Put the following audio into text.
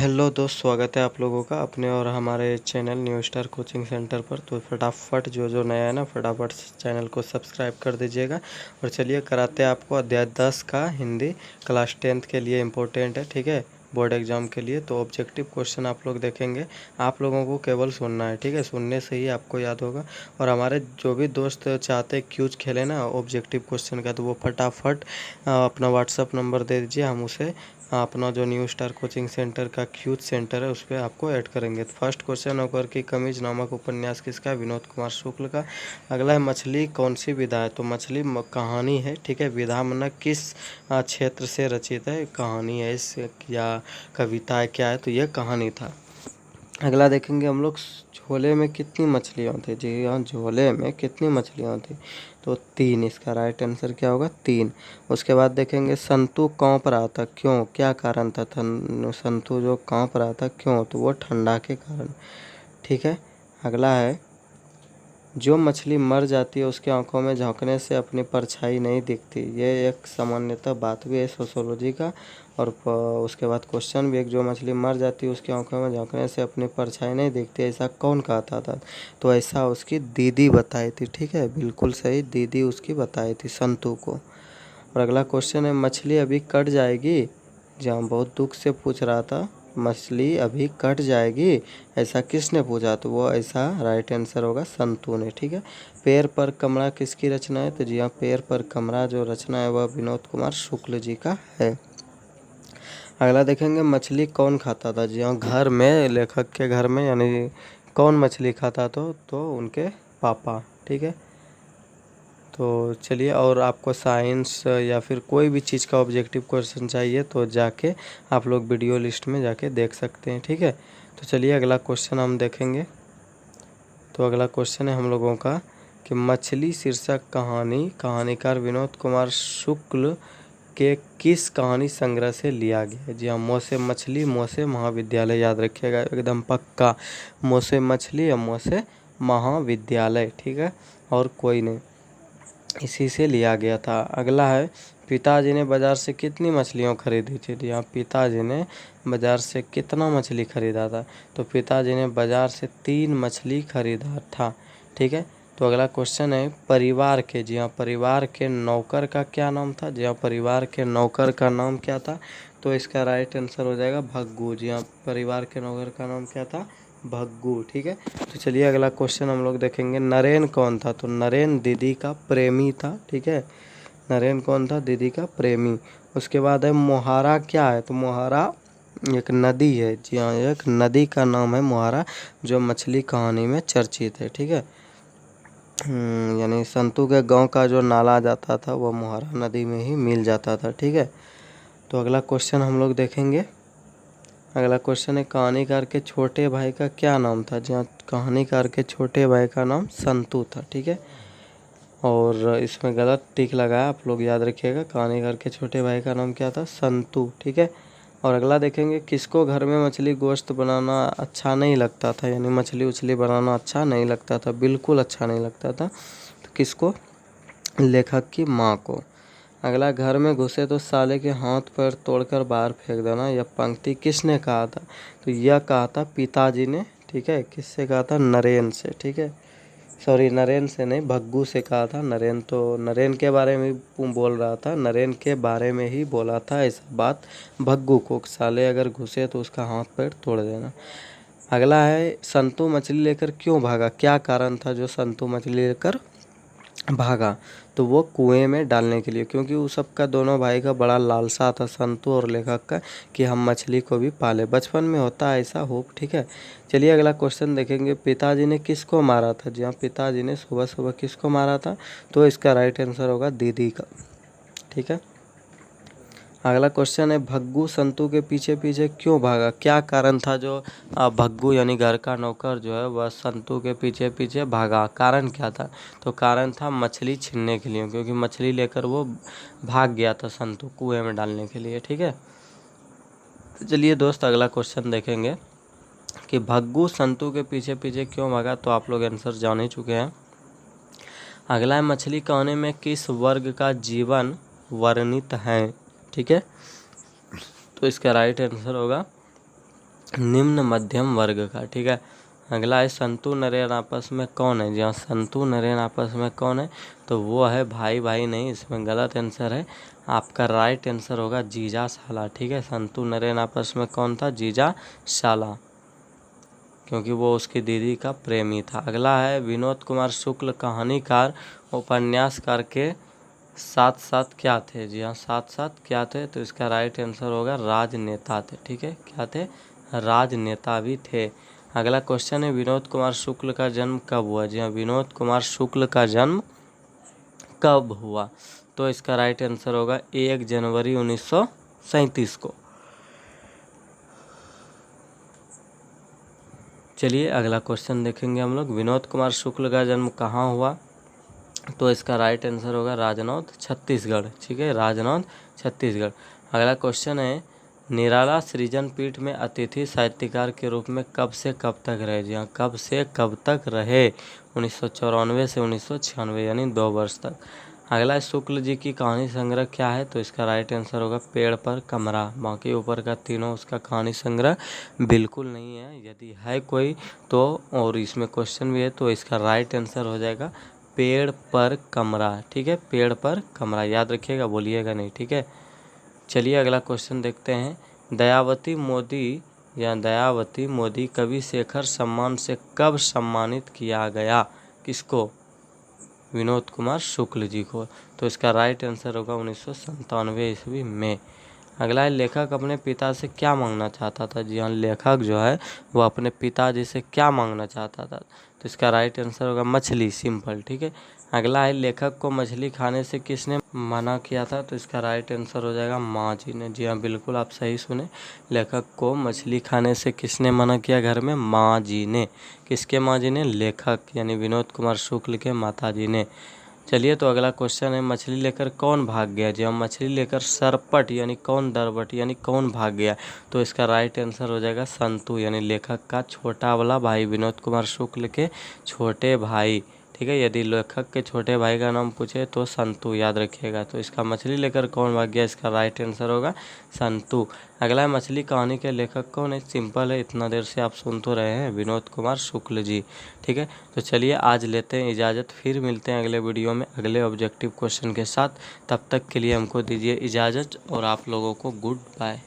Hello दोस्त, स्वागत है आप लोगों का अपने और हमारे channel new star coaching centre पर। तो फटाफट जो नया है ना, फटाफट चैनल को सब्सक्राइब कर दीजिएगा। और चलिए कराते हैं आपको अध्याय 10 का हिंदी क्लास 10th के लिए इम्पोर्टेंट है, ठीक है, बोर्ड एग्जाम के लिए। तो ऑब्जेक्टिव क्वेश्चन आप लोग देखेंगे, आप लोगों को केवल सुनना है, ठीक है, सुनने से ही आपको याद होगा। और हमारे जो भी दोस्त चाहते हैं क्यूज खेले ना ऑब्जेक्टिव क्वेश्चन का, तो वो फटाफट अपना व्हाट्सअप नंबर दे दीजिए, हम उसे अपना जो न्यू स्टार कोचिंग सेंटर का क्यूज सेंटर है उस पर आपको ऐड करेंगे। तो फर्स्ट क्वेश्चन होकर कि कमीज नामक उपन्यास किसका है? विनोद कुमार शुक्ल का। अगला है मछली कौन सी विधा है? तो मछली कहानी है, ठीक है। विधा मतलब किस क्षेत्र से रचित है? कहानी है इस या कविता है, क्या है? तो यह कहानी था। अगला देखेंगे हम लोग, झोले में कितनी मछलियाँ थी? जी हाँ, झोले में कितनी मछलियाँ थी? तो 3। इसका राइट आंसर क्या होगा? 3। उसके बाद देखेंगे संतू कांप रहा था, क्यों? क्या कारण था संतू जो कांप रहा था, क्यों? तो वो ठंडा के कारण, ठीक है। अगला है, जो मछली मर जाती है उसकी आंखों में झांकने से अपनी परछाई नहीं दिखती। ये एक सामान्यतः बात भी है सोशियोलॉजी का। और उसके बाद क्वेश्चन भी एक, जो मछली मर जाती है उसकी आंखों में झांकने से अपनी परछाई नहीं दिखती, ऐसा कौन कहता था? तो ऐसा उसकी दीदी बताई थी, ठीक है, बिल्कुल सही, दीदी उसकी बताई थी संतू को। और अगला क्वेश्चन है, मछली अभी कट जाएगी? जहाँ बहुत दुख से पूछ रहा था, मछली अभी कट जाएगी, ऐसा किसने पूछा? तो वो ऐसा राइट आंसर होगा संतू ने, ठीक है। पैर पर कमरा किसकी रचना है? तो जी हाँ, पैर पर कमरा जो रचना है वह विनोद कुमार शुक्ल जी का है। अगला देखेंगे, मछली कौन खाता था? जी हाँ, घर में, लेखक के घर में, यानी कौन मछली खाता तो उनके पापा, ठीक है। तो चलिए, और आपको साइंस या फिर कोई भी चीज़ का ऑब्जेक्टिव क्वेश्चन चाहिए तो जाके आप लोग वीडियो लिस्ट में जाके देख सकते हैं, ठीक है। तो चलिए अगला क्वेश्चन हम देखेंगे। तो अगला क्वेश्चन है हम लोगों का कि मछली शीर्षक कहानी कहानीकार विनोद कुमार शुक्ल के किस कहानी संग्रह से लिया गया है? जी हाँ, मोसे मछली मोसे महाविद्यालय, याद रखिएगा एकदम पक्का, मोसे मछली या मोसे महाविद्यालय, ठीक है, और कोई नहीं, इसी से लिया गया था। अगला है, पिताजी ने बाजार से कितनी मछलियाँ खरीदी थी? तो यहाँ पिताजी ने बाजार से कितना मछली खरीदा था? तो पिताजी ने बाजार से 3 मछली खरीदा था, ठीक है। तो अगला क्वेश्चन है, परिवार के, जी हाँ, परिवार के नौकर का क्या नाम था? जी हाँ, परिवार के नौकर का नाम क्या था? तो इसका राइट आंसर हो जाएगा भग्गू। जी हाँ, परिवार के नौकर का नाम क्या था? भग्गू, ठीक है। तो चलिए अगला क्वेश्चन हम लोग देखेंगे, नरेन कौन था? तो नरेन दीदी का प्रेमी था, ठीक है। नरेन कौन था? दीदी का प्रेमी। उसके बाद है, मोहारा क्या है? तो मोहारा एक नदी है, जी हाँ, एक नदी का नाम है मोहारा, जो मछली कहानी में चर्चित है, ठीक है। यानी संतू के गांव का जो नाला जाता था वो मोहारा नदी में ही मिल जाता था, ठीक है। तो अगला क्वेश्चन हम लोग देखेंगे। अगला क्वेश्चन है, कहानीकार के छोटे भाई का क्या नाम था? जहाँ कहानीकार के छोटे भाई का नाम संतू था, ठीक है। और इसमें गलत टिक लगाया, आप लोग याद रखिएगा, कहानीकार के छोटे भाई का नाम क्या था? संतू, ठीक है। और अगला देखेंगे, किसको घर में मछली गोश्त बनाना अच्छा नहीं लगता था? यानी मछली उछली बनाना अच्छा नहीं लगता था, बिल्कुल अच्छा नहीं लगता था। तो किसको? लेखक की माँ को। अगला, घर में घुसे तो साले के हाथ पैर तोड़कर बाहर फेंक देना, यह पंक्ति किसने कहा था? तो यह कहा था पिताजी ने, ठीक है। किससे कहा था? नरेन से, ठीक है। सॉरी, नरेन से नहीं, भग्गू से कहा था। नरेन तो नरेन के बारे में बोल रहा था, नरेन के बारे में ही बोला था ऐसा बात भग्गू को, साले अगर घुसे तो उसका हाथ पैर तोड़ देना। अगला है, संतू मछली लेकर क्यों भागा? क्या कारण था जो संतू मछली लेकर भागा? तो वो कुएं में डालने के लिए, क्योंकि वो सबका, दोनों भाई का बड़ा लालसा था, संतू और लेखक का, कि हम मछली को भी पाले। बचपन में होता है ऐसा होप, ठीक है। चलिए अगला क्वेश्चन देखेंगे, पिताजी ने किसको मारा था? जी हाँ, पिताजी ने सुबह सुबह किसको मारा था? तो इसका राइट आंसर होगा दीदी का, ठीक है। अगला क्वेश्चन है, भग्गू संतू के पीछे पीछे क्यों भागा? क्या कारण था जो भग्गू यानी घर का नौकर जो है वह संतू के पीछे पीछे भागा? कारण क्या था? तो कारण था मछली छीनने के लिए, क्योंकि मछली लेकर वो भाग गया था संतू कुएं में डालने के लिए, ठीक है। तो चलिए दोस्त अगला क्वेश्चन देखेंगे कि भग्गू संतू के पीछे पीछे क्यों भागा? तो आप लोग आंसर जान ही चुके हैं। अगला है, मछली कहानी में किस वर्ग का जीवन वर्णित है? ठीक है, तो इसका राइट आंसर होगा निम्न मध्यम वर्ग का। ठीक है, अगला है संतु नरेन आपस में कौन है। जी हाँ, संतु नरेन आपस में कौन है, तो वो है भाई भाई नहीं, इसमें गलत आंसर है। आपका राइट आंसर होगा जीजा साला। ठीक है, संतु नरेन आपस में कौन था, जीजा साला, क्योंकि वो उसकी दीदी का प्रेमी था। अगला है विनोद कुमार शुक्ल कहानीकार उपन्यासकार के साथ साथ क्या थे। जी हाँ, साथ साथ क्या थे, तो इसका राइट आंसर होगा राजनेता थे। ठीक है, क्या थे, राजनेता भी थे। अगला क्वेश्चन है विनोद कुमार शुक्ल का जन्म कब हुआ। जी हाँ, विनोद कुमार शुक्ल का जन्म कब हुआ, तो इसका राइट आंसर होगा 1 जनवरी 1937 को। चलिए अगला क्वेश्चन देखेंगे हम लोग। विनोद कुमार शुक्ल का जन्म कहाँ हुआ, तो इसका राइट आंसर होगा राजनौत छत्तीसगढ़। ठीक है, राजनौत छत्तीसगढ़। अगला क्वेश्चन है निराला सृजन पीठ में अतिथि साहित्यकार के रूप में कब से कब तक रहे। जी हाँ, कब से कब तक रहे, 1994 से 1996, यानी 2 वर्ष तक। अगला शुक्ल जी की कहानी संग्रह क्या है, तो इसका राइट आंसर होगा पेड़ पर कमरा। बाकी ऊपर का तीनों उसका कहानी संग्रह बिल्कुल नहीं है, यदि है कोई तो, और इसमें क्वेश्चन भी है, तो इसका राइट आंसर हो जाएगा पेड़ पर कमरा। ठीक है, पेड़ पर कमरा, याद रखिएगा, बोलिएगा नहीं। ठीक है, चलिए अगला क्वेश्चन देखते हैं। दयावती मोदी कवि शेखर सम्मान से कब सम्मानित किया गया, किसको, विनोद कुमार शुक्ल जी को, तो इसका राइट आंसर होगा 1997 ईस्वी में। अगला है लेखक अपने पिता से क्या मांगना चाहता था। जी हाँ, लेखक जो है वो अपने पिताजी से क्या मांगना चाहता था, तो इसका राइट आंसर होगा मछली, सिंपल। ठीक है, अगला है लेखक को मछली खाने से किसने मना किया था, तो इसका राइट आंसर हो जाएगा माँ जी ने। जी हाँ, बिल्कुल आप सही सुने, लेखक को मछली खाने से किसने मना किया घर में, माँ जी ने। किसके माँ जी ने, लेखक यानी विनोद कुमार शुक्ल के माता जी ने। चलिए तो अगला क्वेश्चन है मछली लेकर कौन भाग गया। जी हम मछली लेकर सरपट यानी कौन, दरबट यानी कौन भाग गया, तो इसका राइट आंसर हो जाएगा संतु यानी लेखक का छोटा वाला भाई, विनोद कुमार शुक्ल के छोटे भाई। ठीक है, यदि लेखक के छोटे भाई का नाम पूछे तो संतु, याद रखिएगा। तो इसका मछली लेकर कौन भाग गया, इसका राइट आंसर होगा संतु। अगला है मछली कहानी के लेखक कौन है, सिंपल है, इतना देर से आप सुन तो रहे हैं, विनोद कुमार शुक्ल जी। ठीक है, तो चलिए आज लेते हैं इजाज़त, फिर मिलते हैं अगले वीडियो में अगले ऑब्जेक्टिव क्वेश्चन के साथ। तब तक के लिए हमको दीजिए इजाज़त और आप लोगों को गुड बाय।